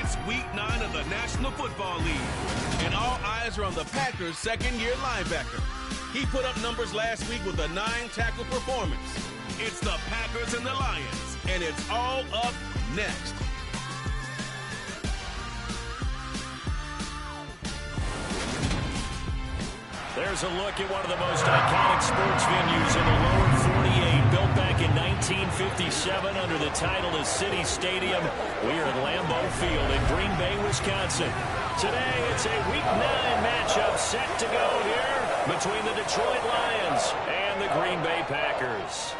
It's Week 9 of the National Football League, and all eyes are on the Packers' second-year linebacker. He put up numbers last week with a 9-tackle performance. It's the Packers and the Lions, and it's all up next. There's a look at one of the most iconic sports venues in the lower 48, built back in 1957 under the title of City Stadium. We are at Lambeau Field in Green Bay, Wisconsin. Today, it's a Week 9 matchup set to go here between the Detroit Lions and the Green Bay Packers.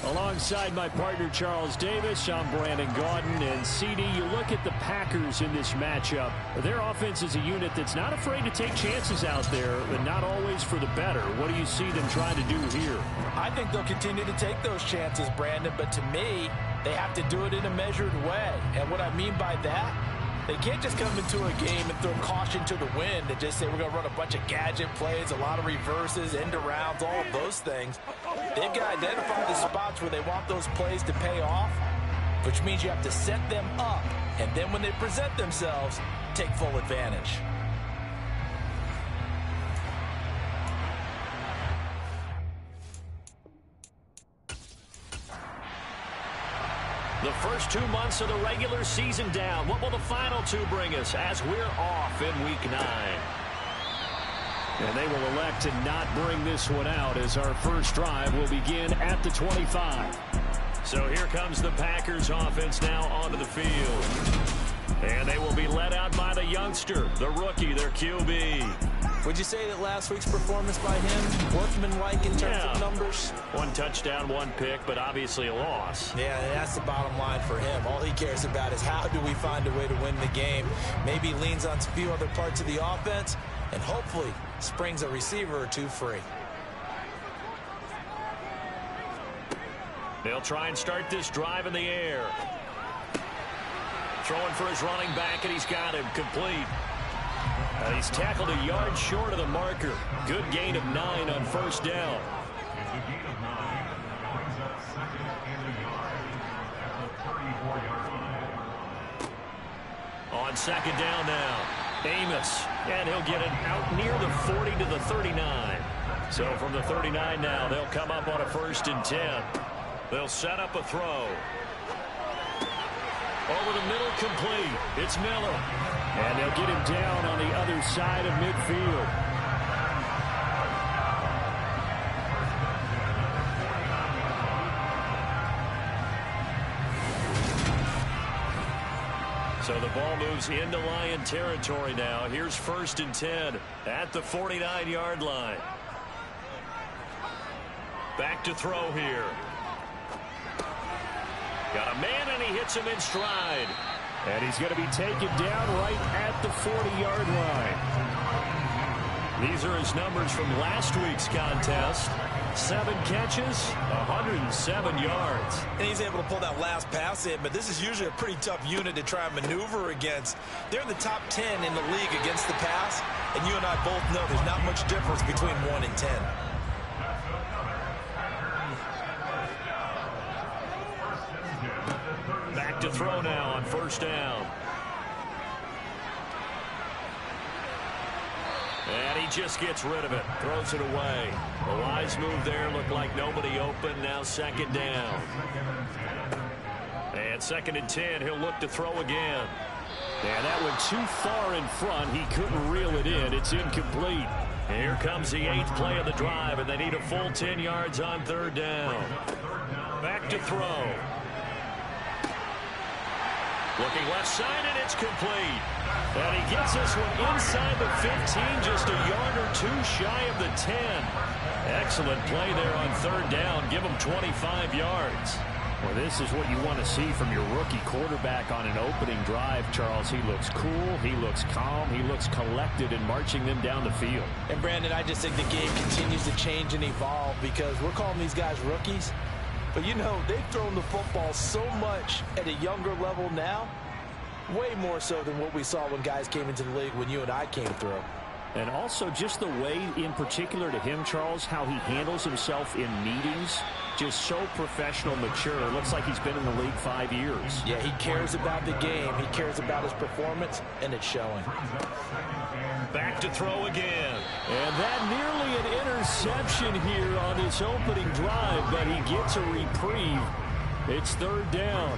Alongside my partner, Charles Davis, I'm Brandon Gaudin. And CD, you look at the Packers in this matchup. Their offense is a unit that's not afraid to take chances out there, but not always for the better. What do you see them trying to do here? I think they'll continue to take those chances, Brandon, but to me, they have to do it in a measured way. And what I mean by that, they can't just come into a game and throw caution to the wind and just say we're going to run a bunch of gadget plays, a lot of reverses, end arounds, all of those things. They've got to identify the spots where they want those plays to pay off, which means you have to set them up. And then when they present themselves, take full advantage. The first 2 months of the regular season down. What will the final 2 bring us as we're off in Week 9? And they will elect to not bring this one out as our first drive will begin at the 25. So here comes the Packers offense now onto the field. And they will be led out by the youngster, the rookie, their QB. Would you say that last week's performance by him, workmanlike in terms of numbers? 1 touchdown, 1 pick, but obviously a loss. Yeah, that's the bottom line for him. All he cares about is how do we find a way to win the game. Maybe leans on a few other parts of the offense, and hopefully springs a receiver or 2 free. They'll try and start this drive in the air. Throwing for his running back, and he's got him complete. And he's tackled a yard short of the marker. Good gain of 9 on first down. On second down now, Amos, and he'll get it out near the 40 to the 39. So from the 39 now, they'll come up on a 1st and 10. They'll set up a throw. Over the middle, complete. It's Miller. And they'll get him down on the other side of midfield. So the ball moves into Lion territory now. Here's 1st and 10 at the 49-yard line. Back to throw here. Got a man, and he hits him in stride. And he's going to be taken down right at the 40-yard line. These are his numbers from last week's contest. 7 catches, 107 yards. And he's able to pull that last pass in, but this is usually a pretty tough unit to try and maneuver against. They're in the top 10 in the league against the pass, and you and I both know there's not much difference between 1 and 10. Back to throw now on 1st down. And he just gets rid of it. Throws it away. A wise move there. Looked like nobody open. Now 2nd down. And 2nd and 10. He'll look to throw again. And that went too far in front. He couldn't reel it in. It's incomplete. And here comes the 8th play of the drive, and they need a full 10 yards on 3rd down. Back to throw. Looking left side, and it's complete. And he gets this one inside the 15, just a yard or 2 shy of the 10. Excellent play there on 3rd down. Give him 25 yards. Well, this is what you want to see from your rookie quarterback on an opening drive, Charles. He looks cool, he looks calm, he looks collected in marching them down the field. And, Brandon, I just think the game continues to change and evolve because we're calling these guys rookies. But, you know, they've thrown the football so much at a younger level now, way more so than what we saw when guys came into the league when you and I came through. And also just the way, in particular to him, Charles, how he handles himself in meetings, just so professional, mature. Looks like he's been in the league 5 years. Yeah, he cares about the game. He cares about his performance, and it's showing. Back to throw again. And that nearly an interception here on this opening drive, but he gets a reprieve. It's third down.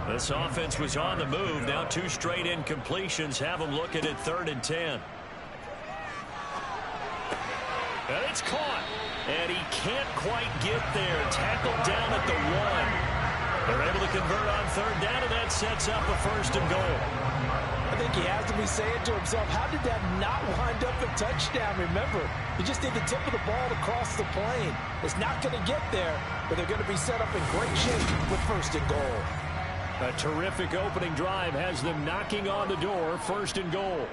This offense was on the move. Now 2 straight incompletions have them looking at 3rd and 10. And it's caught. And he can't quite get there. Tackled down at the 1. They're able to convert on 3rd down, and that sets up a 1st and goal. I think he has to be saying to himself, how did that not wind up a touchdown? Remember, you just need the tip of the ball to cross the plane. It's not going to get there, but they're going to be set up in great shape with 1st and goal. A terrific opening drive has them knocking on the door. 1st and goal.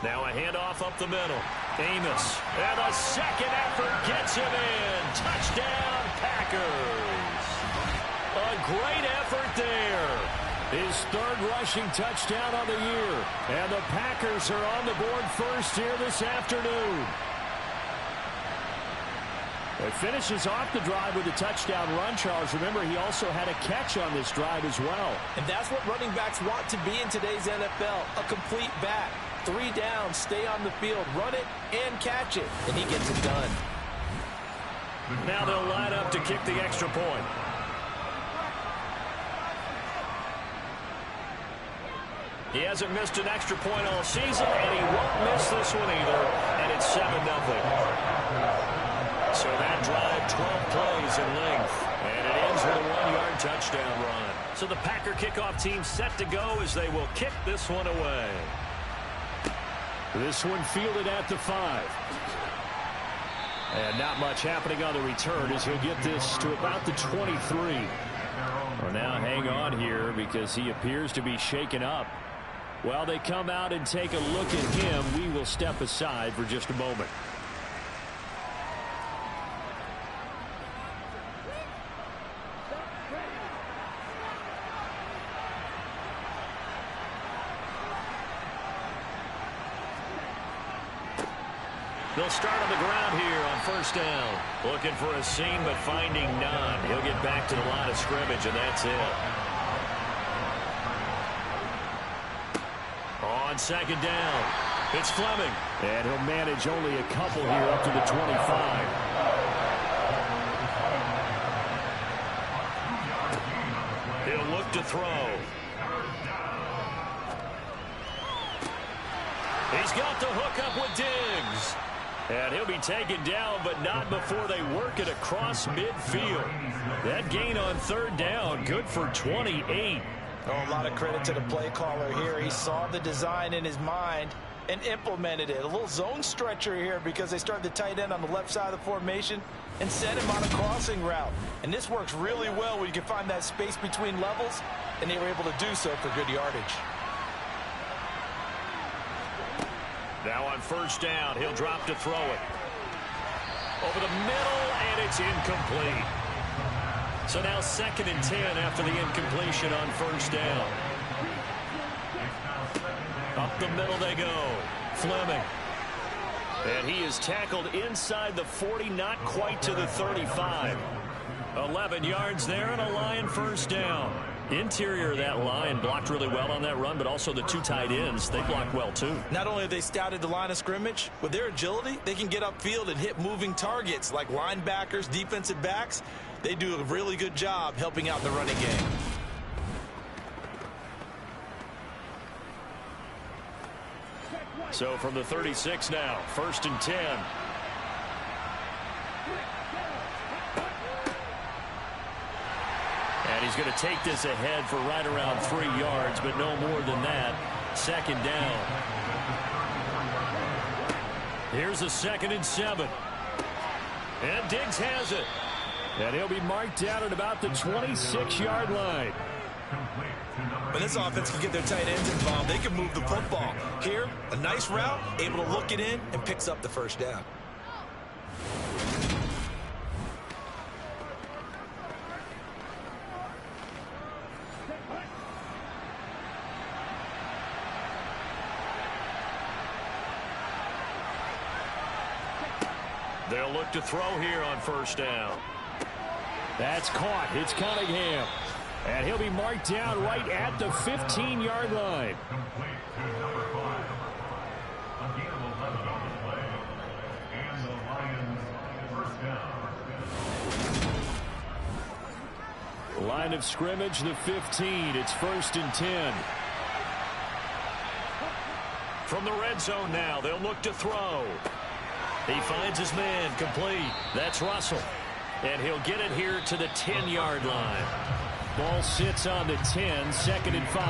Now a handoff up the middle. Amos. And a second effort gets him in. Touchdown, Packers. A great effort there. His 3rd rushing touchdown on the year. And the Packers are on the board first here this afternoon. It finishes off the drive with a touchdown run, Charles. Remember, he also had a catch on this drive as well. And that's what running backs want to be in today's NFL, a complete back. 3 downs, stay on the field, run it, and catch it. And he gets it done. Now they'll line up to kick the extra point. He hasn't missed an extra point all season, and he won't miss this one either. And it's 7-0. So that drive, 12 plays in length. And it ends with a 1-yard touchdown run. So the Packer kickoff team set to go as they will kick this one away. This one fielded at the 5. And not much happening on the return as he'll get this to about the 23. Well, now hang on here because he appears to be shaken up. While they come out and take a look at him, we will step aside for just a moment. They'll start on the ground here on 1st down. Looking for a seam, but finding none. He'll get back to the line of scrimmage, and that's it. On 2nd down, it's Fleming. And he'll manage only a couple here up to the 25. He'll look to throw. He's got the hook up with Diggs. And he'll be taken down, but not before they work it across midfield. That gain on 3rd down, good for 28. Oh, a lot of credit to the play caller here. He saw the design in his mind and implemented it. A little zone stretcher here because they started the tight end on the left side of the formation and sent him on a crossing route. And this works really well when you can find that space between levels, and they were able to do so for good yardage. Now on 1st down, he'll drop to throw it. Over the middle, and it's incomplete. So now 2nd and 10 after the incompletion on 1st down. Up the middle they go. Fleming. And he is tackled inside the 40, not quite to the 35. 11 yards there and a Lion 1st down. Interior of that line blocked really well on that run, but also the 2 tight ends, they blocked well too. Not only have they scouted the line of scrimmage, with their agility, they can get upfield and hit moving targets like linebackers, defensive backs. They do a really good job helping out the running game. So from the 36 now, 1st and 10. And he's going to take this ahead for right around 3 yards, but no more than that. 2nd down. Here's a 2nd and 7. And Diggs has it. And he'll be marked down at about the 26-yard line. When this offense can get their tight ends involved, they can move the football. Here, a nice route, able to look it in, and picks up the 1st down. They'll look to throw here on first down. That's caught. It's Cunningham. And he'll be marked down right at the 15-yard line. Line of scrimmage, the 15. It's 1st and 10. From the red zone now, they'll look to throw. He finds his man, complete. That's Russell. And he'll get it here to the 10-yard line. Ball sits on the 10, 2nd and 5.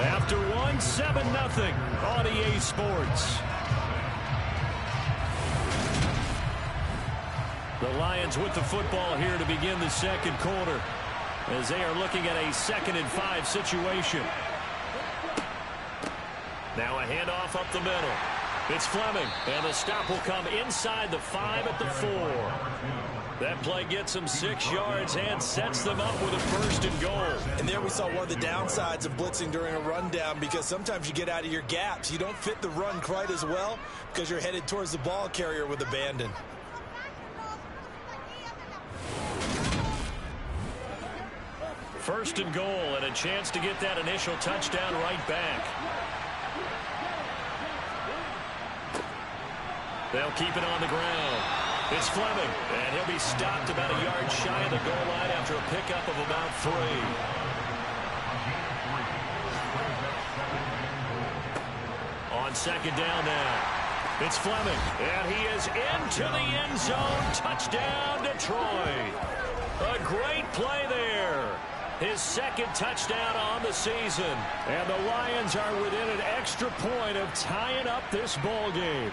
After one, 7-0 on EA Sports. The Lions with the football here to begin the second quarter, as they are looking at a 2nd and 5 situation. Now a handoff up the middle. It's Fleming, and the stop will come inside the 5 at the 4. That play gets them 6 yards and sets them up with a 1st and goal. And there we saw one of the downsides of blitzing during a rundown, because sometimes you get out of your gaps. You don't fit the run quite as well because you're headed towards the ball carrier with abandon. First and goal, and a chance to get that initial touchdown right back. They'll keep it on the ground. It's Fleming, and he'll be stopped about a yard shy of the goal line after a pickup of about 3. On 2nd down now, it's Fleming, and he is into the end zone. Touchdown, Detroit. A great play there. His 2nd touchdown on the season. And the Lions are within an extra point of tying up this ball game.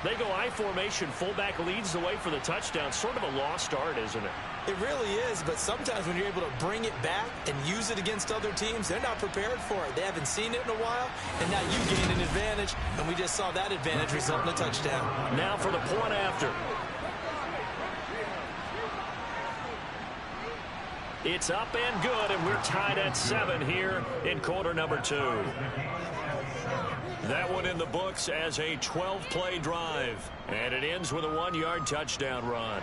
They go I formation. Fullback leads the way for the touchdown. Sort of a lost art, isn't it? It really is, but sometimes when you're able to bring it back and use it against other teams, they're not prepared for it. They haven't seen it in a while, and now you gain an advantage, and we just saw that advantage result in a touchdown. Now for the point after. It's up and good, and we're tied at 7 here in quarter number 2. That one in the books as a 12-play drive, and it ends with a 1-yard touchdown run.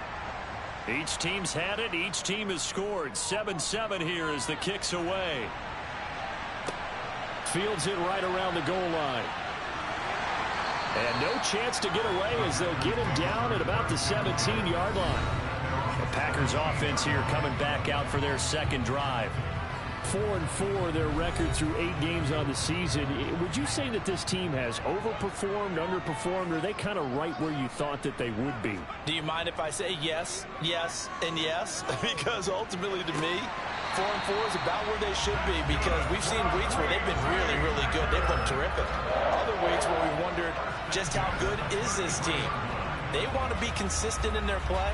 Each team's had it. Each team has scored. 7-7 here as the kick's away. Fields it right around the goal line. And no chance to get away as they'll get him down at about the 17-yard line. The Packers offense here coming back out for their second drive. 4-4 their record through 8 games on the season. Would you say that this team has overperformed, underperformed, or are they kind of right where you thought that they would be? Do you mind if I say yes, yes, and yes? Because ultimately to me, 4-4 is about where they should be, because we've seen weeks where they've been really, really good. They've looked terrific. Other weeks where we wondered just how good is this team. They want to be consistent in their play,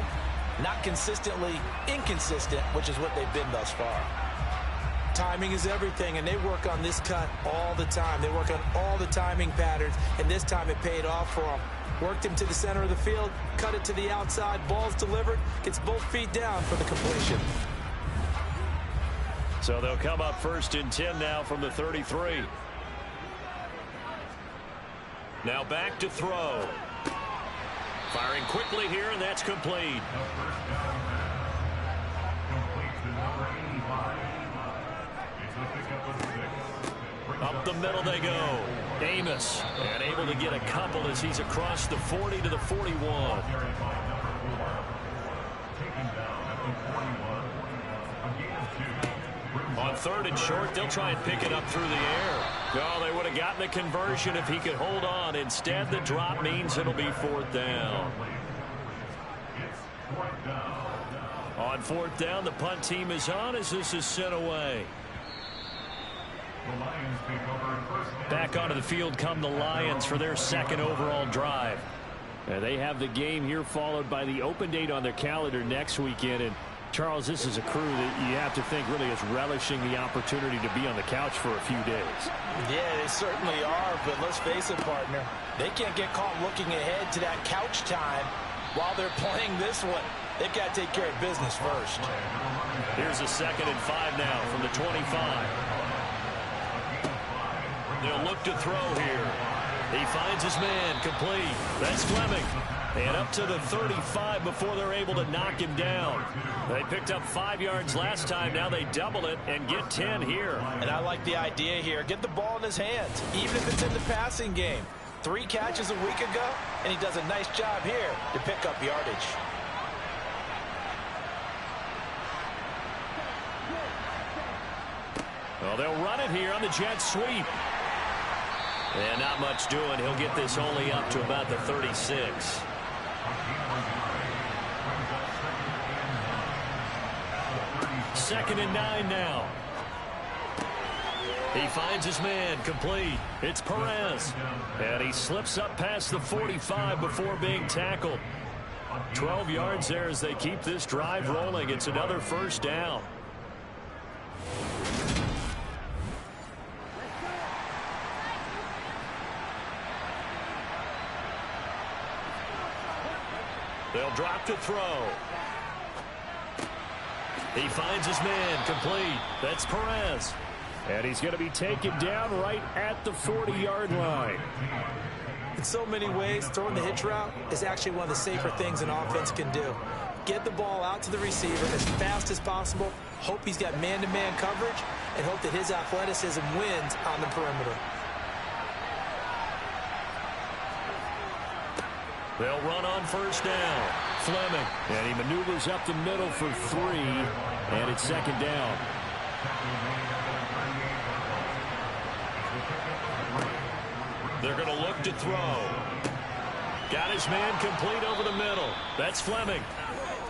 not consistently inconsistent, which is what they've been thus far. Timing is everything, and they work on this cut all the time. They work on all the timing patterns, and this time it paid off for them. Worked him to the center of the field, cut it to the outside, ball's delivered, gets both feet down for the completion. So they'll come up 1st and 10 now from the 33. Now back to throw. Firing quickly here, and that's complete. Up the middle they go. Amos, and able to get a couple as he's across the 40 to the 41. On 3rd and short, they'll try and pick it up through the air. No, they would have gotten the conversion if he could hold on. Instead, the drop means it'll be 4th down. On 4th down, the punt team is on as this is sent away. Back onto the field come the Lions for their 2nd overall drive. They have the game here followed by the open date on their calendar next weekend. And Charles, this is a crew that you have to think really is relishing the opportunity to be on the couch for a few days. Yeah, they certainly are, but let's face it, partner. They can't get caught looking ahead to that couch time while they're playing this one. They've got to take care of business first. Here's a 2nd and 5 now from the 25. They'll look to throw here. He finds his man, complete. That's Fleming. And up to the 35 before they're able to knock him down. They picked up 5 yards last time. Now they double it and get 10 here. And I like the idea here. Get the ball in his hands, even if it's in the passing game. 3 catches a week ago, and he does a nice job here to pick up yardage. Well, they'll run it here on the jet sweep. And not much doing. He'll get this only up to about the 36. Second and 9 now. He finds his man, complete. It's Perez. And he slips up past the 45 before being tackled. 12 yards there as they keep this drive rolling. It's another first down. They'll drop to throw. He finds his man, complete. That's Perez. And he's going to be taken down right at the 40-yard line. In so many ways, throwing the hitch route is actually one of the safer things an offense can do. Get the ball out to the receiver as fast as possible, hope he's got man-to-man coverage, and hope that his athleticism wins on the perimeter. They'll run on first down. Fleming. And he maneuvers up the middle for 3, and it's second down. They're going to look to throw. Got his man complete over the middle. That's Fleming.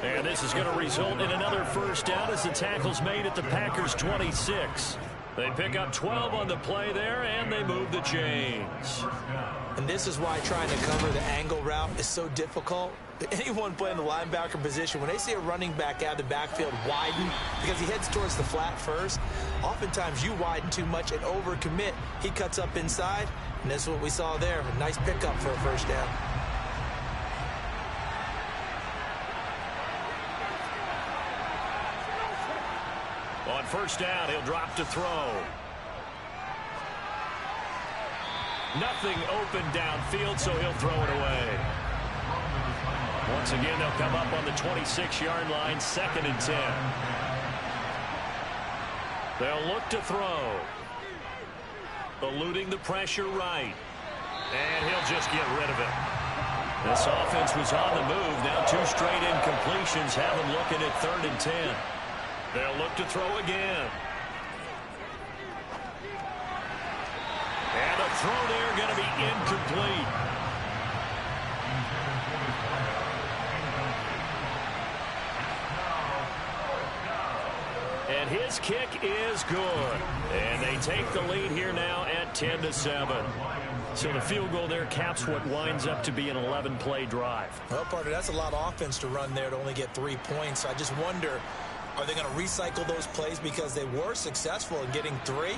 And this is going to result in another first down as the tackle's made at the Packers' 26. They pick up 12 on the play there, and they move the chains. And this is why trying to cover the angle route is so difficult. Anyone playing the linebacker position, when they see a running back out of the backfield widen because he heads towards the flat first, oftentimes you widen too much and overcommit. He cuts up inside, and that's what we saw there. A nice pickup for a first down. On first down, he'll drop to throw. Nothing open downfield, so he'll throw it away. Once again, they'll come up on the 26-yard line, second and 10. They'll look to throw. Eluding the pressure right. And he'll just get rid of it. This offense was on the move. Now 2 straight incompletions have them looking at third and 10. They'll look to throw again. And a throw there going to be incomplete. And his kick is good. And they take the lead here now at 10-7. So the field goal there caps what winds up to be an 11-play drive. Well, partner, that's a lot of offense to run there to only get 3 points. I just wonder, are they going to recycle those plays because they were successful in getting 3?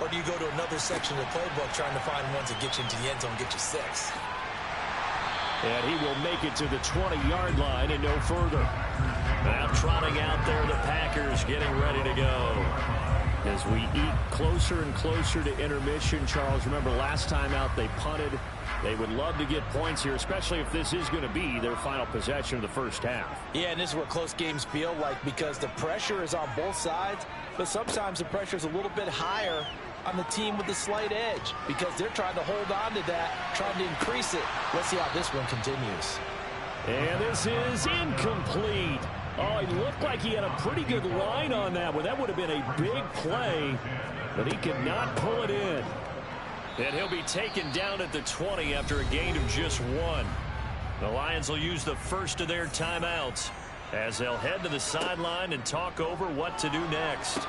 Or do you go to another section of the playbook trying to find ones that get you into the end zone, get you 6? And he will make it to the 20-yard line and no further. Now trotting out there, the Packers getting ready to go. As we eat closer and closer to intermission, Charles, remember last time out they punted. They would love to get points here, especially if this is going to be their final possession of the first half. Yeah, and this is what close games feel like because the pressure is on both sides, but sometimes the pressure is a little bit higher on the team with the slight edge because they're trying to hold on to that, trying to increase it. Let's see how this one continues. And this is incomplete. Oh, he looked like he had a pretty good line on that one. That would have been a big play, but he could not pull it in. And he'll be taken down at the 20 after a gain of just 1. The Lions will use the first of their timeouts as they'll head to the sideline and talk over what to do next.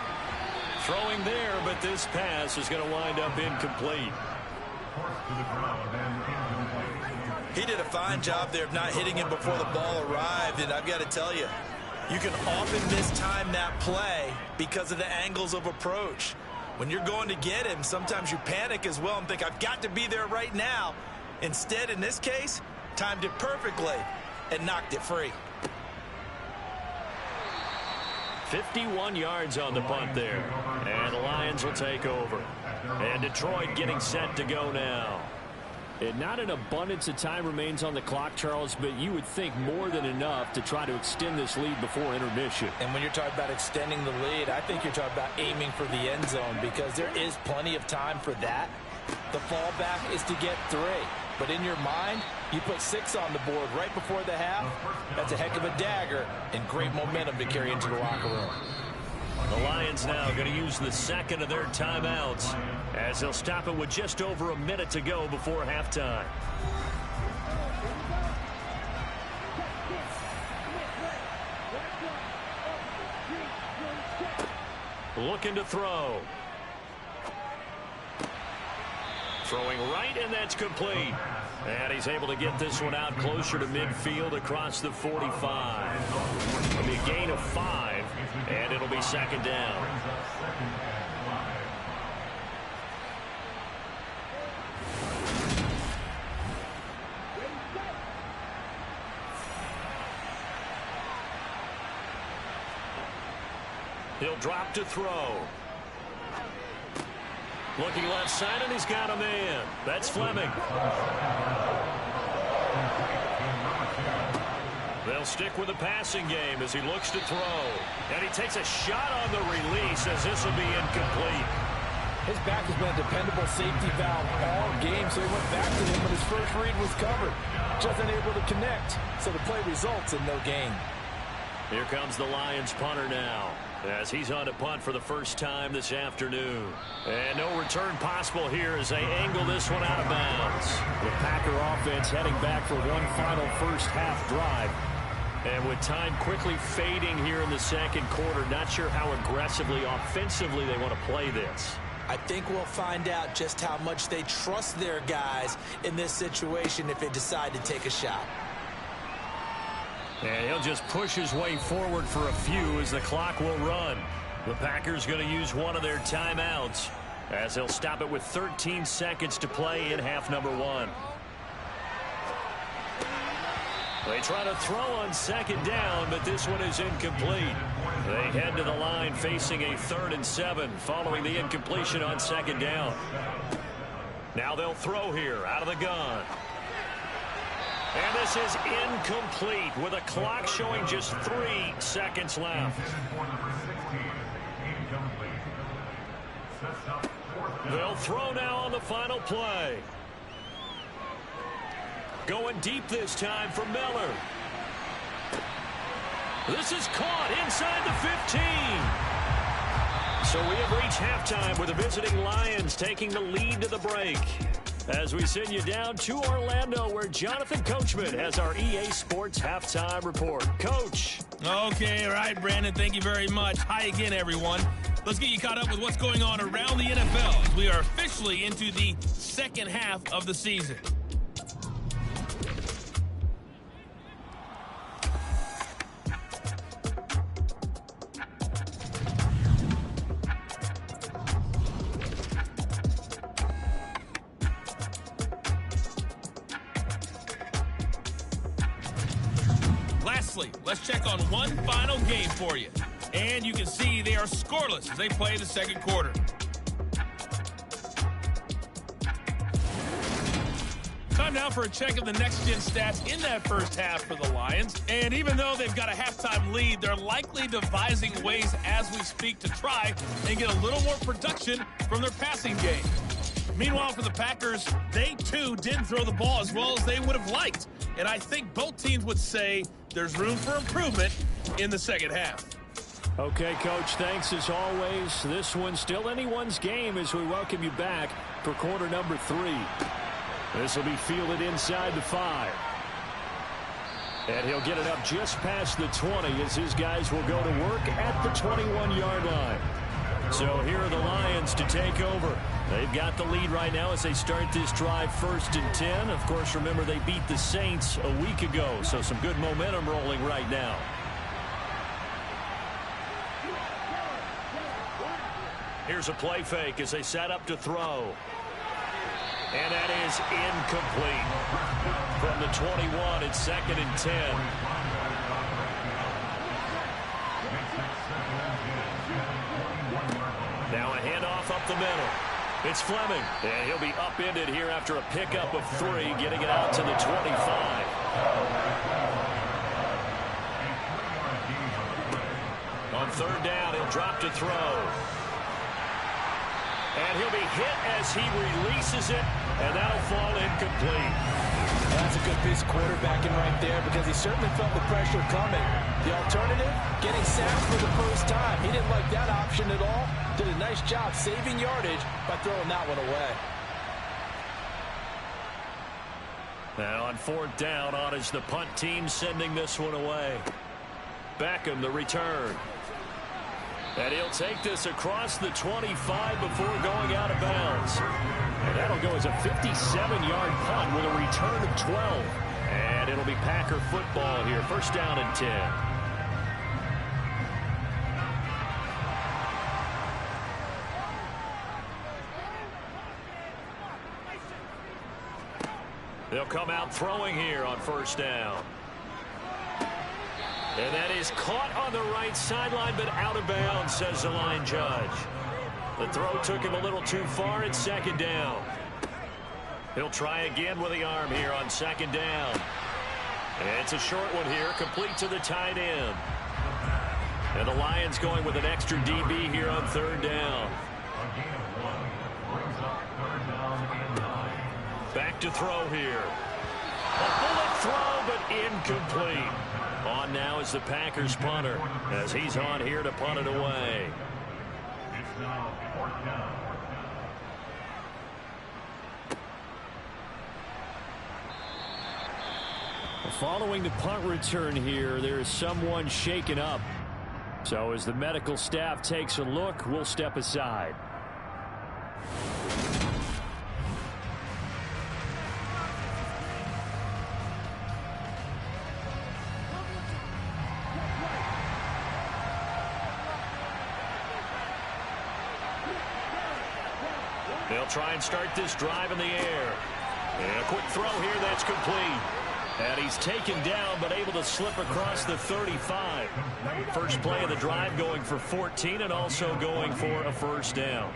Throwing there, but this pass is going to wind up incomplete. He did a fine job there of not hitting him before the ball arrived, and I've got to tell you, you can often mistime that play because of the angles of approach. When you're going to get him, sometimes you panic as well and think, I've got to be there right now. Instead, in this case, timed it perfectly and knocked it free. 51 yards on the punt there. And the Lions will take over. And Detroit getting set to go now. And not an abundance of time remains on the clock, Charles, but you would think more than enough to try to extend this lead before intermission. And when you're talking about extending the lead, I think you're talking about aiming for the end zone because there is plenty of time for that. The fallback is to get 3. But in your mind, you put 6 on the board right before the half. That's a heck of a dagger and great momentum to carry into the locker room. The Lions now going to use the second of their timeouts as they'll stop it with just over a minute to go before halftime. Looking to throw. Throwing right, and that's complete. And he's able to get this one out closer to midfield across the 45. It'll be a gain of 5, and it'll be second down. He'll drop to throw. Looking left side, and he's got a man. That's Fleming. They'll stick with the passing game as he looks to throw. And he takes a shot on the release as this will be incomplete. His back has been a dependable safety valve all game, so he went back to him when his first read was covered. Just unable to connect, so the play results in no gain. Here comes the Lions punter now, as he's on to punt for the first time this afternoon. And no return possible here as they angle this one out of bounds. The Packer offense heading back for one final first half drive. And with time quickly fading here in the second quarter, not sure how aggressively, offensively they want to play this. I think we'll find out just how much they trust their guys in this situation if they decide to take a shot. And he'll just push his way forward for a few as the clock will run. The Packers going to use one of their timeouts as they'll stop it with 13 seconds to play in half number 1. They try to throw on second down, but this one is incomplete. They head to the line facing a 3rd and 7 following the incompletion on second down. Now they'll throw here out of the gun. And this is incomplete with a clock showing just 3 seconds left. They'll throw now on the final play. Going deep this time for Miller. This is caught inside the 15. So we have reached halftime with the visiting Lions taking the lead to the break. As we send you down to Orlando, where Jonathan Coachman has our EA Sports Halftime Report. Coach. Okay, all right, Brandon, thank you very much. Hi again, everyone. Let's get you caught up with what's going on around the NFL as we are officially into the second half of the season. Let's check on one final game for you. And you can see they are scoreless as they play the second quarter. Time now for a check of the next-gen stats in that first half for the Lions. And even though they've got a halftime lead, they're likely devising ways as we speak to try and get a little more production from their passing game. Meanwhile, for the Packers, they too didn't throw the ball as well as they would have liked. And I think both teams would say there's room for improvement in the second half. Okay, Coach, thanks as always. This one's still anyone's game as we welcome you back for quarter number 3. This will be fielded inside the 5. And he'll get it up just past the 20 as his guys will go to work at the 21-yard line. So here are the Lions to take over. They've got the lead right now as they start this drive 1st and 10. Of course, remember they beat the Saints a week ago, so some good momentum rolling right now. Here's a play fake as they set up to throw. And that is incomplete. From the 21, it's 2nd and 10. Now a handoff up the middle. It's Fleming, and he'll be upended here after a pickup of 3, getting it out to the 25. On third down, he'll drop to throw. And he'll be hit as he releases it, and that'll fall incomplete. Well, that's a good piece of quarterbacking right there because he certainly felt the pressure coming. The alternative, getting sacked for the first time. He didn't like that option at all. Did a nice job saving yardage by throwing that one away. And on fourth down, on is the punt team sending this one away. Beckham, the return. And he'll take this across the 25 before going out of bounds. And that'll go as a 57-yard punt with a return of 12. And it'll be Packer football here. First down and 10. They'll come out throwing here on first down. And that is caught on the right sideline, but out of bounds, says the line judge. The throw took him a little too far. It's second down. He'll try again with the arm here on second down. And it's a short one here, complete to the tight end. And the Lions going with an extra DB here on third down. Back to throw here. A bullet throw, but incomplete. On now is the Packers punter as he's on here to punt it away. It's now fourth down. Following the punt return here, there is someone shaken up. So as the medical staff takes a look, we'll step aside. They'll try and start this drive in the air. And a quick throw here that's complete. And he's taken down but able to slip across the 35. First play of the drive going for 14 and also going for a first down.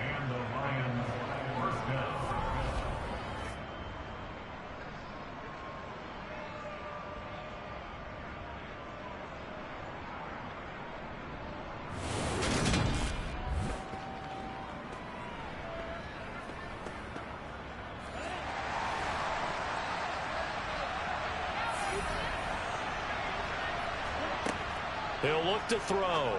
He'll look to throw.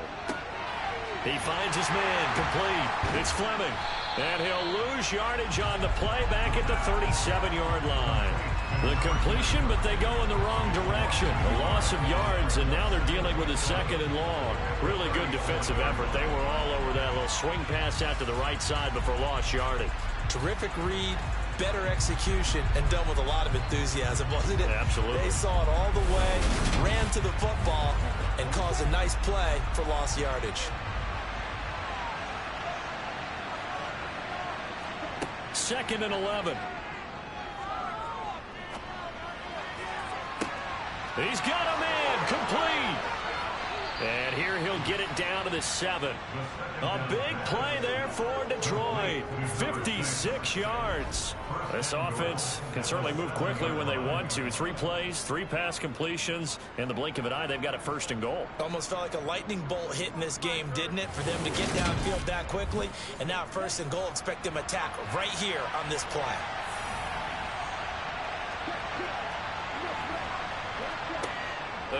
He finds his man, complete. It's Fleming. And he'll lose yardage on the play back at the 37-yard line. The completion, but they go in the wrong direction. A loss of yards, and now they're dealing with a second and long. Really good defensive effort. They were all over that little swing pass out to the right side before lost yardage. Terrific read, better execution, and done with a lot of enthusiasm, wasn't it? Absolutely. They saw it all the way, ran to the football, and caused a nice play for lost yardage. Second and 11. He's got a man, complete. And here he'll get it down to the 7. A big play there for Detroit. 56 yards. This offense can certainly move quickly when they want to. 3 plays, 3 pass completions. In the blink of an eye, they've got it first and goal. Almost felt like a lightning bolt hit in this game, didn't it? For them to get downfield that quickly. And now first and goal, expect them to attack right here on this play.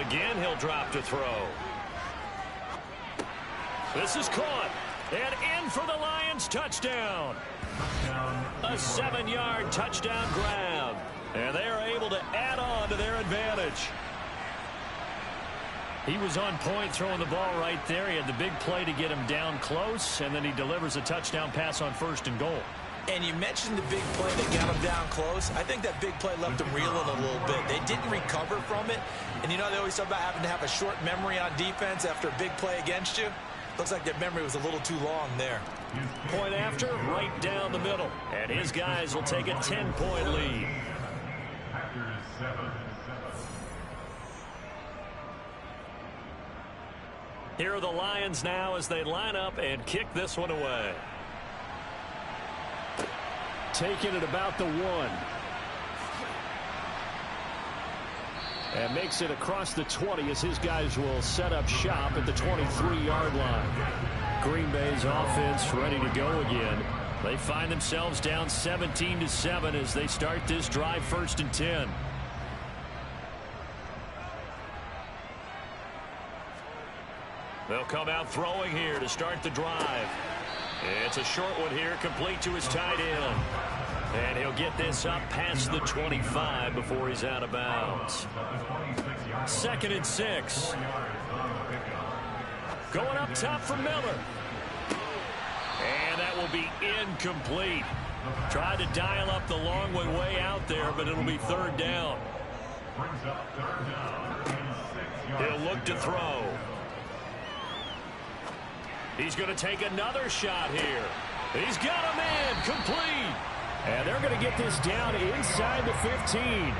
Again, he'll drop to throw. This is caught. And in for the Lions, touchdown. A 7-yard touchdown grab. And they are able to add on to their advantage. He was on point throwing the ball right there. He had the big play to get him down close, and then he delivers a touchdown pass on first and goal. And you mentioned the big play that got him down close. I think that big play left him reeling a little bit. They didn't recover from it. And you know they always talk about having to have a short memory on defense after a big play against you. Looks like their memory was a little too long there. Point after, right down the middle. And his guys will take a 10-point lead. Here are the Lions now as they line up and kick this one away. taken at about the 1. And makes it across the 20 as his guys will set up shop at the 23-yard line. Green Bay's offense ready to go again. They find themselves down 17-7 as they start this drive, 1st and 10. They'll come out throwing here to start the drive. It's a short one here, complete to his tight end. And he'll get this up past the 25 before he's out of bounds. 2nd and 6. Going up top for Miller. And that will be incomplete. Tried to dial up the long one way out there, but it'll be 3rd down. He'll look to throw. He's going to take another shot here. He's got him in, complete. And they're going to get this down inside the 15.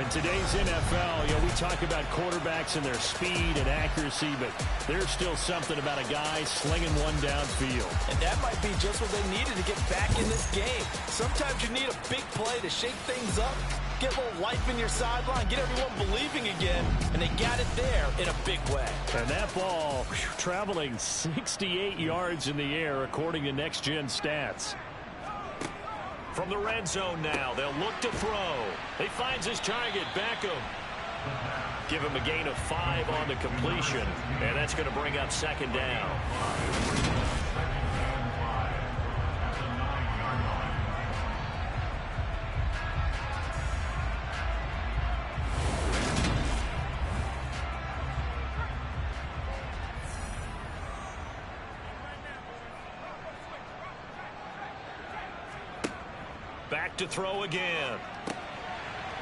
In today's NFL, we talk about quarterbacks and their speed and accuracy, but there's still something about a guy slinging one downfield. And that might be just what they needed to get back in this game. Sometimes you need a big play to shake things up, get a little life in your sideline, get everyone believing again, and they got it there in a big way. And that ball traveling 68 yards in the air, according to Next Gen Stats. From the red zone now, they'll look to throw. He finds his target, Beckham. Give him a gain of 5 on the completion, and that's going to bring up 2nd down. Back to throw again.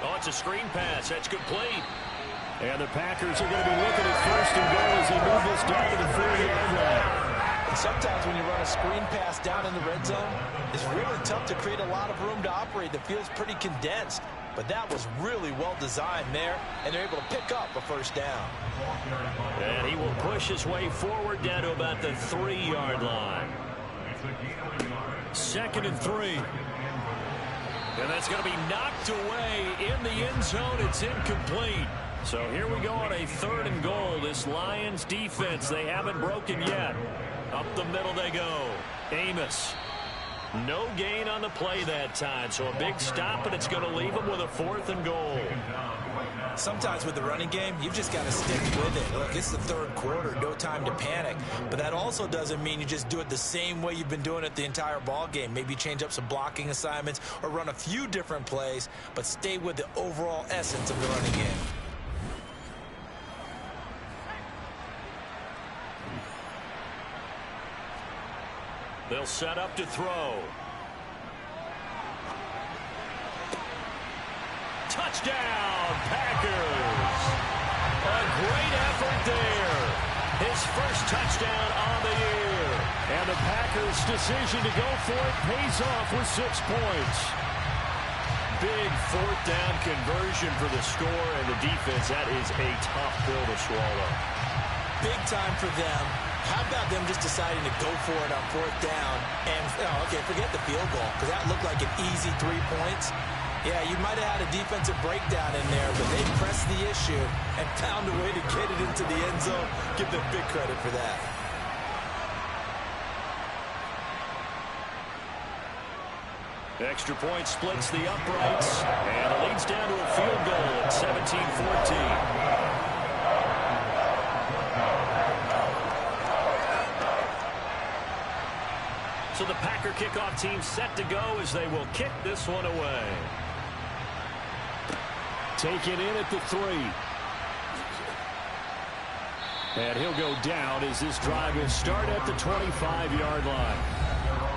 Oh, it's a screen pass. That's complete. And the Packers are going to be looking at 1st and goal as he moves this down to the 4-yard line. And sometimes when you run a screen pass down in the red zone, it's really tough to create a lot of room to operate. The field's pretty condensed. But that was really well designed there, and they're able to pick up a 1st down. And he will push his way forward down to about the 3-yard line. 2nd and 3. And that's going to be knocked away in the end zone. It's incomplete. So here we go on a 3rd and goal. This Lions defense, they haven't broken yet. Up the middle they go. Amos. No gain on the play that time. So a big stop, and it's going to leave him with a 4th and goal. Sometimes with the running game, you've just got to stick with it. Look, it's the 3rd quarter, no time to panic. But that also doesn't mean you just do it the same way you've been doing it the entire ball game. Maybe change up some blocking assignments or run a few different plays, but stay with the overall essence of the running game. They'll set up to throw. Touchdown, Packers! A great effort there. His first touchdown on the year. And the Packers' decision to go for it pays off with 6 points. Big 4th down conversion for the score, and the defense, that is a tough pill to swallow. Big time for them. How about them just deciding to go for it on 4th down? And, okay, forget the field goal, because that looked like an easy 3 points. Yeah, you might have had a defensive breakdown in there, but they pressed the issue and found a way to get it into the end zone. Give them big credit for that. Extra point splits the uprights, and it leads down to a field goal at 17-14. So the Packer kickoff team set to go as they will kick this one away. Taken in at the 3. And he'll go down as this drive will start at the 25-yard line.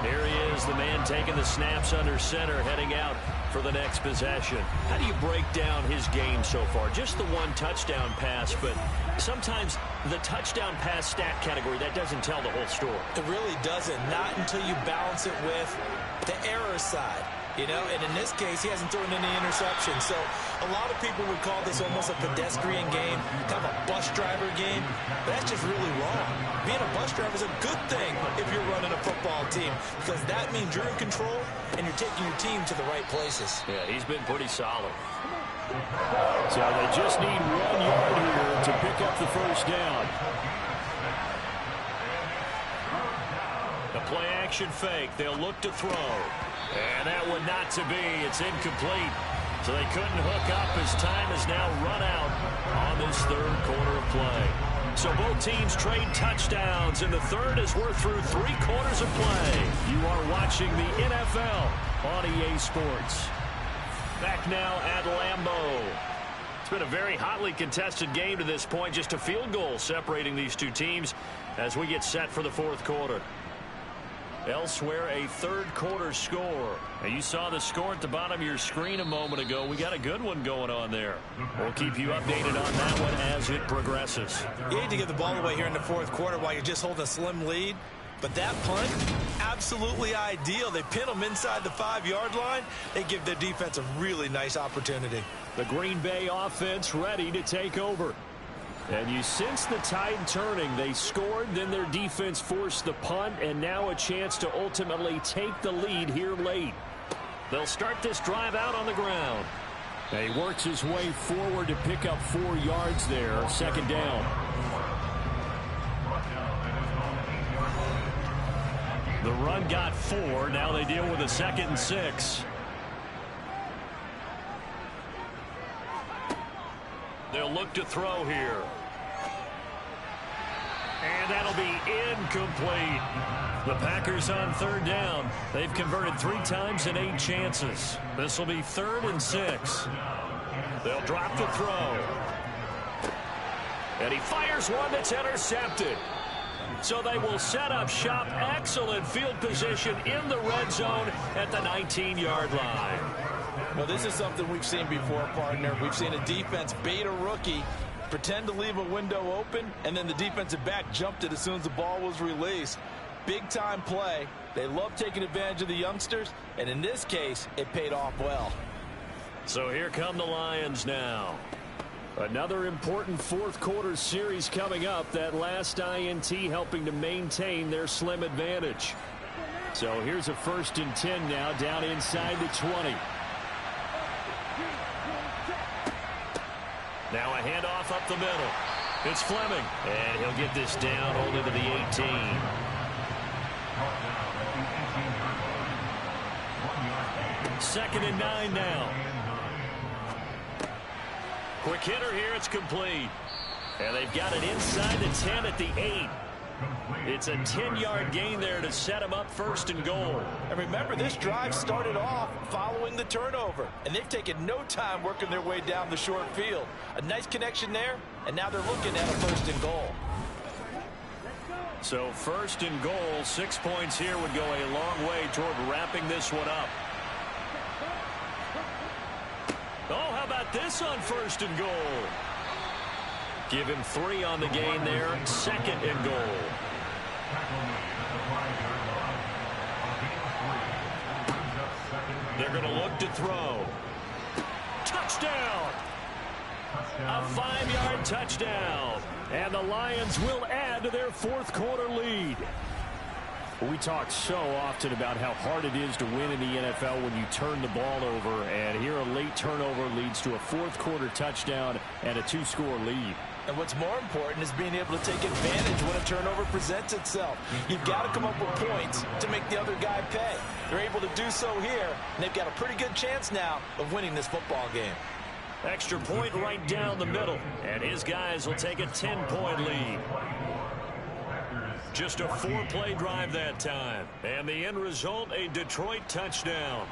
Here he is, the man taking the snaps under center, heading out for the next possession. How do you break down his game so far? Just the 1 touchdown pass, but sometimes the touchdown pass stat category, that doesn't tell the whole story. It really doesn't, not until you balance it with the error side. You know, and in this case, he hasn't thrown any interceptions. So a lot of people would call this almost a pedestrian game, kind of a bus driver game. But that's just really wrong. Being a bus driver is a good thing if you're running a football team, because that means you're in control and you're taking your team to the right places. Yeah, he's been pretty solid. So they just need 1 yard here to pick up the first down. The play-action fake. They'll look to throw. And that one not to be. It's incomplete. So they couldn't hook up as time has now run out on this third quarter of play. So both teams trade touchdowns, and the third as we're through 3 quarters of play. You are watching the NFL on EA Sports. Back now at Lambeau. It's been a very hotly contested game to this point. Just a field goal separating these two teams as we get set for the fourth quarter. Elsewhere, a third quarter score. Now, you saw the score at the bottom of your screen a moment ago. We got a good one going on there. We'll keep you updated on that one as it progresses. You need to get the ball away here in the fourth quarter while you're just holding a slim lead. But that punt, absolutely ideal. They pin them inside the 5-yard line. They give their defense a really nice opportunity. The Green Bay offense ready to take over. And you sense the tide turning. They scored, then their defense forced the punt, and now a chance to ultimately take the lead here late. They'll start this drive out on the ground. He works his way forward to pick up 4 yards there. Second down. The run got 4. Now they deal with a 2nd and 6. They'll look to throw here. And that'll be incomplete. The Packers on third down. They've converted 3 times in 8 chances. This will be 3rd and 6. They'll drop the throw. And he fires one that's intercepted. So they will set up shop. Excellent field position in the red zone at the 19-yard line. Well, this is something we've seen before, partner. We've seen a defense bait a rookie, pretend to leave a window open, and then the defensive back jumped it as soon as the ball was released. Big-time play. They love taking advantage of the youngsters, and in this case, it paid off well. So here come the Lions now. Another important fourth quarter series coming up. That last INT helping to maintain their slim advantage. So here's a 1st and 10 now down inside the 20. Now a handoff up the middle. It's Fleming. And he'll get this down only to the 18. Second and 9 now. Quick hitter here. It's complete. And they've got it inside the 10 at the 8. It's a 10-yard gain there to set them up 1st and goal. And remember, this drive started off following the turnover, and they've taken no time working their way down the short field. A nice connection there, and now they're looking at a 1st and goal. So 1st and goal, 6 points here would go a long way toward wrapping this one up. Oh, how about this on 1st and goal? Give him 3 on the gain there. 2nd and goal. They're going to look to throw. Touchdown! A 5-yard touchdown. And the Lions will add to their fourth quarter lead. We talk so often about how hard it is to win in the NFL when you turn the ball over. And here a late turnover leads to a fourth quarter touchdown and a 2-score lead. And what's more important is being able to take advantage when a turnover presents itself. You've got to come up with points to make the other guy pay. They're able to do so here, and they've got a pretty good chance now of winning this football game. Extra point right down the middle, and his guys will take a 10-point lead. Just a 4-play drive that time, and the end result, a Detroit touchdown.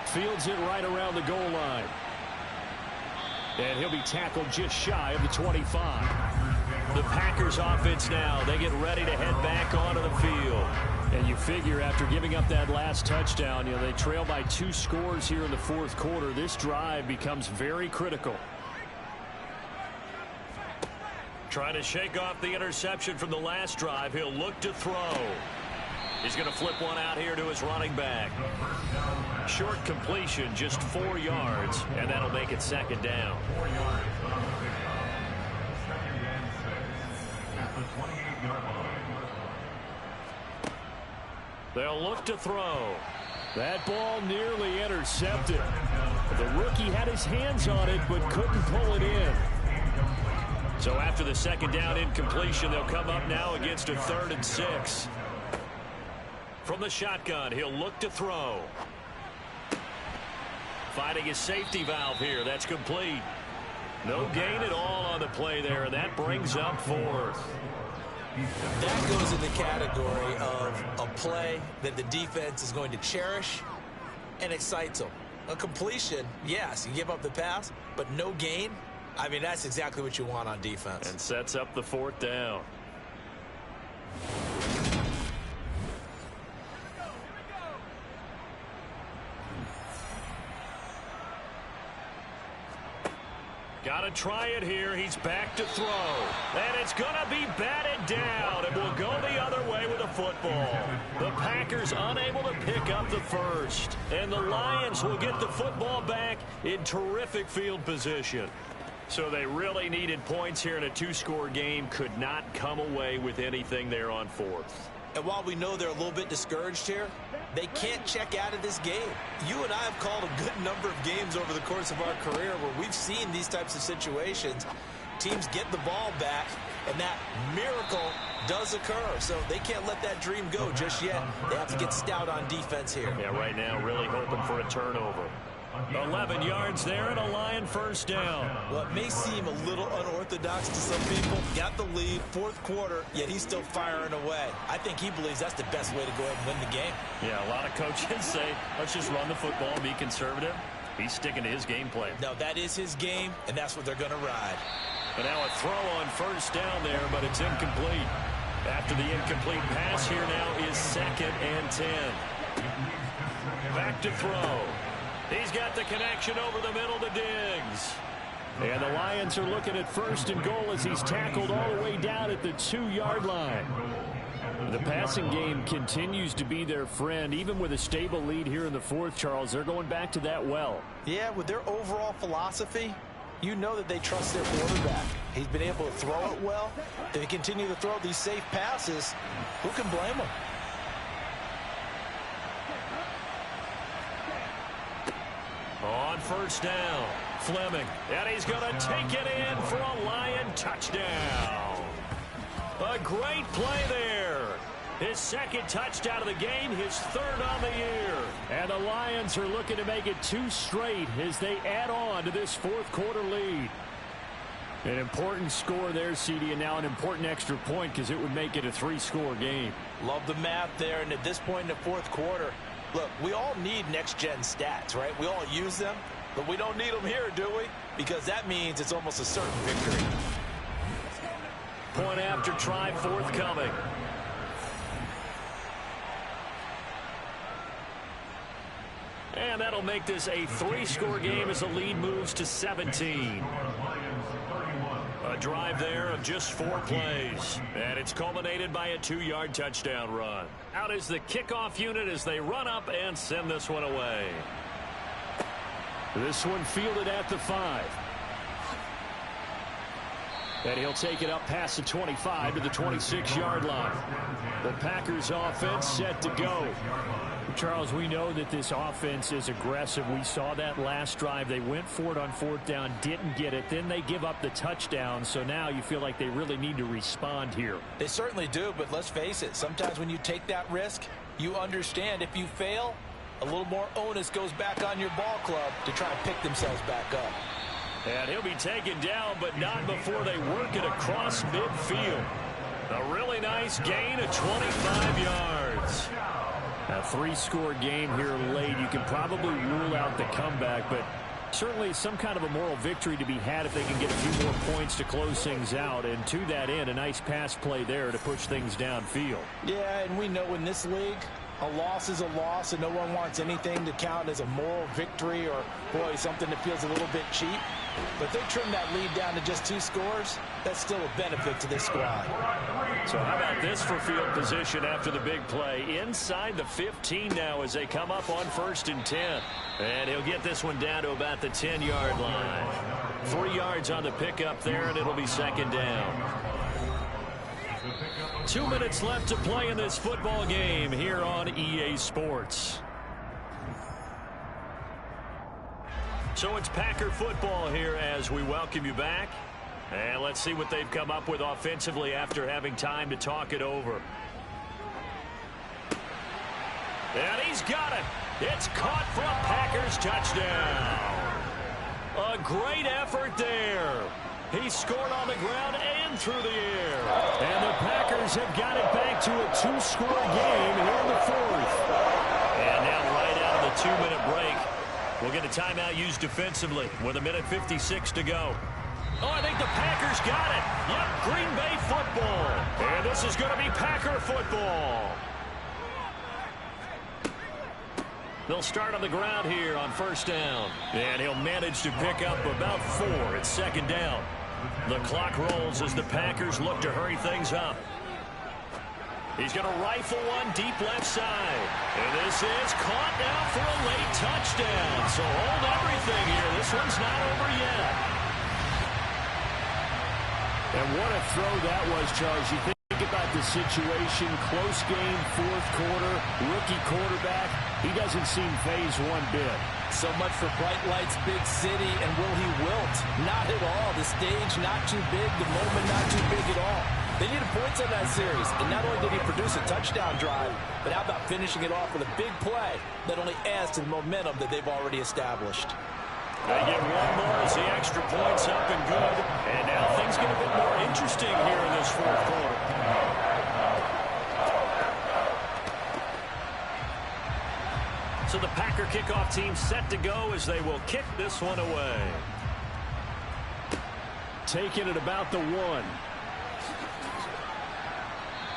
Fields it right around the goal line. And he'll be tackled just shy of the 25. The Packers offense now. They get ready to head back onto the field. And you figure after giving up that last touchdown, they trail by 2 scores here in the fourth quarter. This drive becomes very critical. Trying to shake off the interception from the last drive. He'll look to throw. He's going to flip one out here to his running back. Short completion, just 4 yards, and that'll make it second down. 4 yards. Second and 6 at the 28-yard line. They'll look to throw. That ball nearly intercepted. The rookie had his hands on it but couldn't pull it in. So after the second down incompletion, they'll come up now against a 3rd and 6. From the shotgun, he'll look to throw. Finding his safety valve here. That's complete. No gain at all on the play there, and that brings up 4th. That goes in the category of a play that the defense is going to cherish and excites them. A completion, yes, you give up the pass, but no gain. I mean, that's exactly what you want on defense. And sets up the 4th down. Got to try it here. He's back to throw. And it's going to be batted down. It will go the other way with a football. The Packers unable to pick up the first. And the Lions will get the football back in terrific field position. So they really needed points here in a 2-score game. Could not come away with anything there on 4th. And while we know they're a little bit discouraged here, they can't check out of this game. You and I have called a good number of games over the course of our career where we've seen these types of situations. Teams get the ball back, and that miracle does occur. So they can't let that dream go just yet. They have to get stout on defense here. Yeah, right now really hoping for a turnover. 11 yards there and a Lion first down. Well, it may seem a little unorthodox to some people. Got the lead, 4th quarter, yet he's still firing away. I think he believes that's the best way to go ahead and win the game. Yeah, a lot of coaches say, let's just run the football and be conservative. He's sticking to his game plan. No, that is his game, and that's what they're going to ride. And now a throw on first down there, but it's incomplete. After the incomplete pass, here now is 2nd and 10. Back to throw. He's got the connection over the middle to Diggs. And the Lions are looking at 1st and goal as he's tackled all the way down at the 2-yard line. The passing game continues to be their friend. Even with a stable lead here in the 4th, Charles, they're going back to that well. Yeah, with their overall philosophy, you know that they trust their quarterback. He's been able to throw it well. If they continue to throw these safe passes, who can blame them? On first down, Fleming. And he's going to take it in for a Lion touchdown. A great play there. His 2nd touchdown of the game, his 3rd on the year. And the Lions are looking to make it 2 straight as they add on to this 4th quarter lead. An important score there, CD, and now an important extra point because it would make it a 3-score game. Love the math there, and at this point in the 4th quarter, look, we all need next-gen stats, right? We all use them, but we don't need them here, do we? Because that means it's almost a certain victory. Point after try forthcoming. And that'll make this a 3-score game as the lead moves to 17. A drive there of just 4 plays. And it's culminated by a 2-yard touchdown run. Out is the kickoff unit as they run up and send this one away. This one fielded at the 5. And he'll take it up past the 25 to the 26-yard line. The Packers offense set to go. Charles, we know that this offense is aggressive. We saw that last drive. They went for it on 4th down, didn't get it. Then they give up the touchdown. So now you feel like they really need to respond here. They certainly do, but let's face it. Sometimes when you take that risk, you understand if you fail, a little more onus goes back on your ball club to try and pick themselves back up. And he'll be taken down, but not before they work it across midfield. A really nice gain of 25 yards. A 3-score game here late. You can probably rule out the comeback, but certainly some kind of a moral victory to be had if they can get a few more points to close things out. And to that end, a nice pass play there to push things downfield. Yeah, and we know in this league, a loss is a loss, and no one wants anything to count as a moral victory or, boy, something that feels a little bit cheap. But if they trim that lead down to just 2 scores, that's still a benefit to this squad. So how about this for field position after the big play? Inside the 15 now as they come up on 1st and 10. And he'll get this one down to about the 10-yard line. 3 yards on the pickup there, and it'll be 2nd down. 2 minutes left to play in this football game here on EA Sports. So it's Packer football here as we welcome you back. And let's see what they've come up with offensively after having time to talk it over. And he's got it. It's caught for a Packers touchdown. A great effort there. He scored on the ground and through the air. And the Packers have got it back to a 2-score game here in the 4th. And now right out of the 2-minute break, we'll get a timeout used defensively with 1:56 to go. Oh, I think the Packers got it. Yep, Green Bay football. And this is going to be Packer football. They'll start on the ground here on 1st down. And he'll manage to pick up about 4. It's 2nd down. The clock rolls as the Packers look to hurry things up. He's going to rifle one deep left side. And this is caught now for a late touchdown. So hold everything here. This one's not over yet. And what a throw that was, Charles. You think about the situation, close game, 4th quarter, rookie quarterback. He doesn't seem phased one bit. So much for bright lights, big city, and will he wilt? Not at all. The stage not too big, the moment not too big at all. They needed points on that series, and not only did he produce a touchdown drive, but how about finishing it off with a big play that only adds to the momentum that they've already established. They get one more as the extra point's up and good. And now things get a bit more interesting here in this 4th quarter. So the Packer kickoff team set to go as they will kick this one away. Taking it about the 1.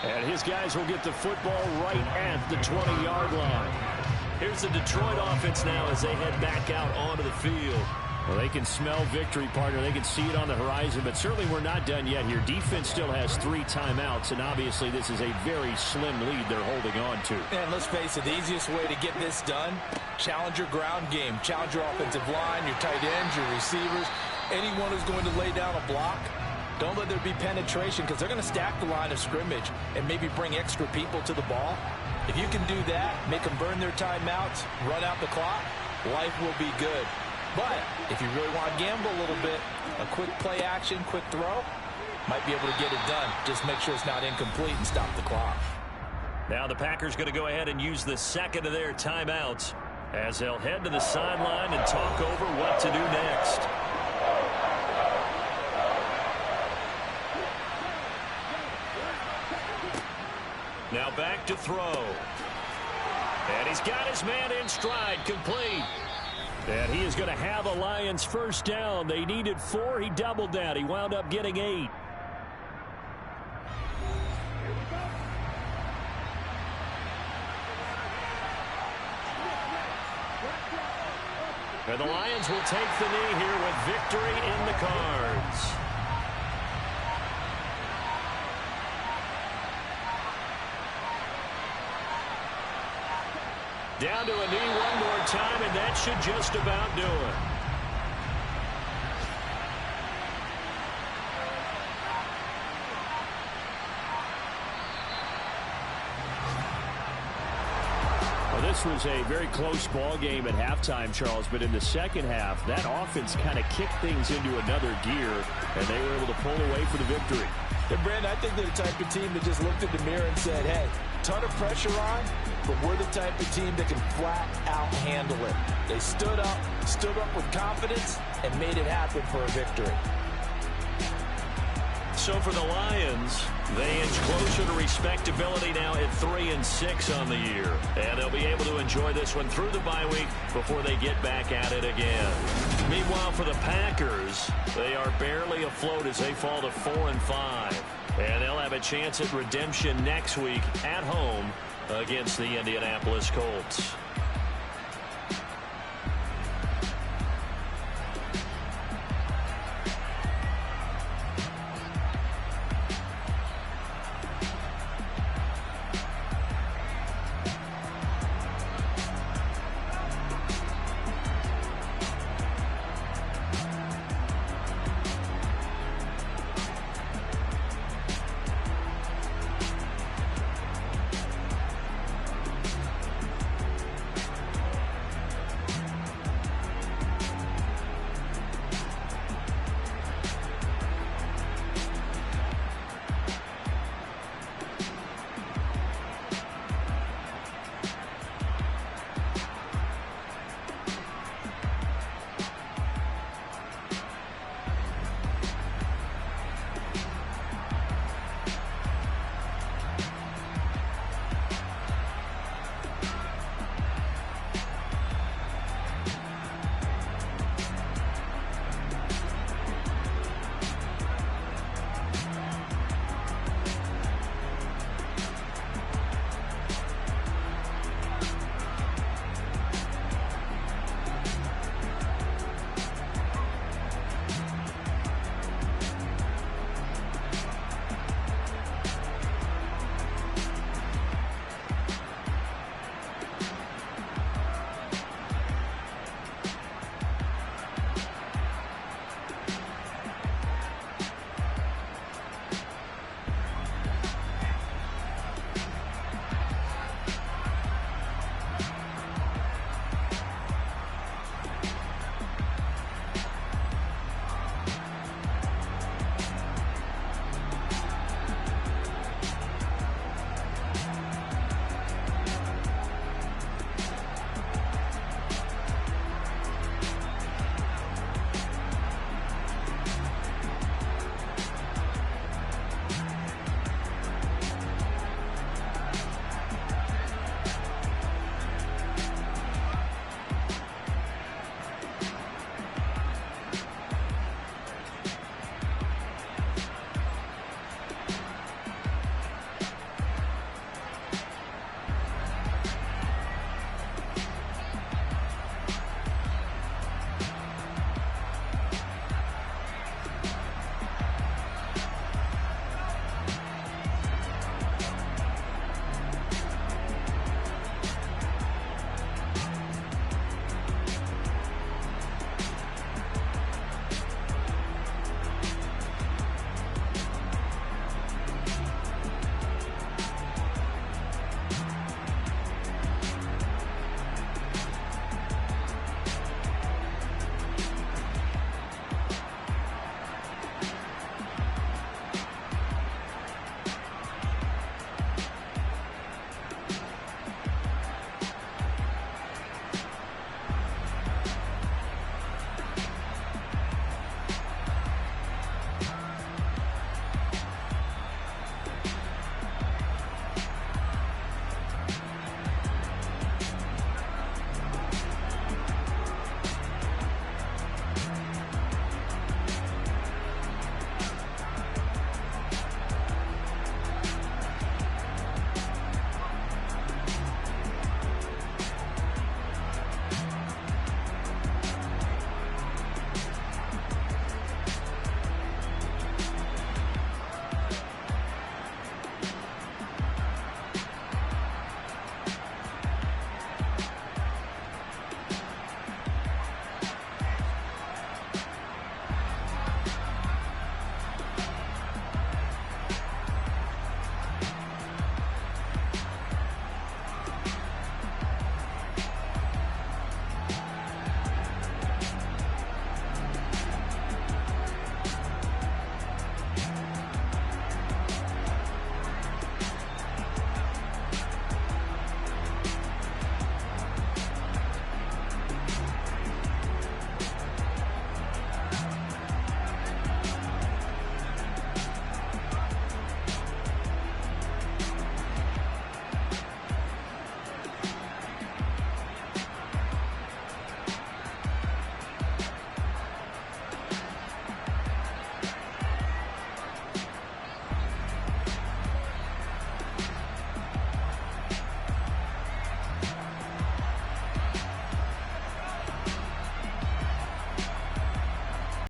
And his guys will get the football right at the 20-yard line. Here's the Detroit offense now as they head back out onto the field. Well, they can smell victory, partner. They can see it on the horizon, but certainly we're not done yet here. Defense still has 3 timeouts, and obviously this is a very slim lead they're holding on to. And let's face it, the easiest way to get this done, challenge your ground game. Challenge your offensive line, your tight ends, your receivers, anyone who's going to lay down a block. Don't let there be penetration because they're going to stack the line of scrimmage and maybe bring extra people to the ball. If you can do that, make them burn their timeouts, run out the clock, life will be good. But if you really want to gamble a little bit, a quick play action, quick throw, might be able to get it done. Just make sure it's not incomplete and stop the clock. Now the Packers going to go ahead and use the 2nd of their timeouts as they'll head to the sideline and talk over what to do next. Now back to throw. And he's got his man in stride, complete. And he is going to have a Lions 1st down. They needed 4. He doubled that. He wound up getting 8. And the Lions will take the knee here with victory in the cards. Down to a knee one more time, and that should just about do it. Well, this was a very close ball game at halftime, Charles, but in the 2nd half, that offense kind of kicked things into another gear, and they were able to pull away for the victory. And Brandon, I think they're the type of team that just looked in the mirror and said, hey, ton of pressure on, but we're the type of team that can flat out handle it. They stood up with confidence, and made it happen for a victory. So for the Lions, they inch closer to respectability now at 3-6 on the year. And they'll be able to enjoy this one through the bye week before they get back at it again. Meanwhile, for the Packers, they are barely afloat as they fall to 4-5. And they'll have a chance at redemption next week at home against the Indianapolis Colts.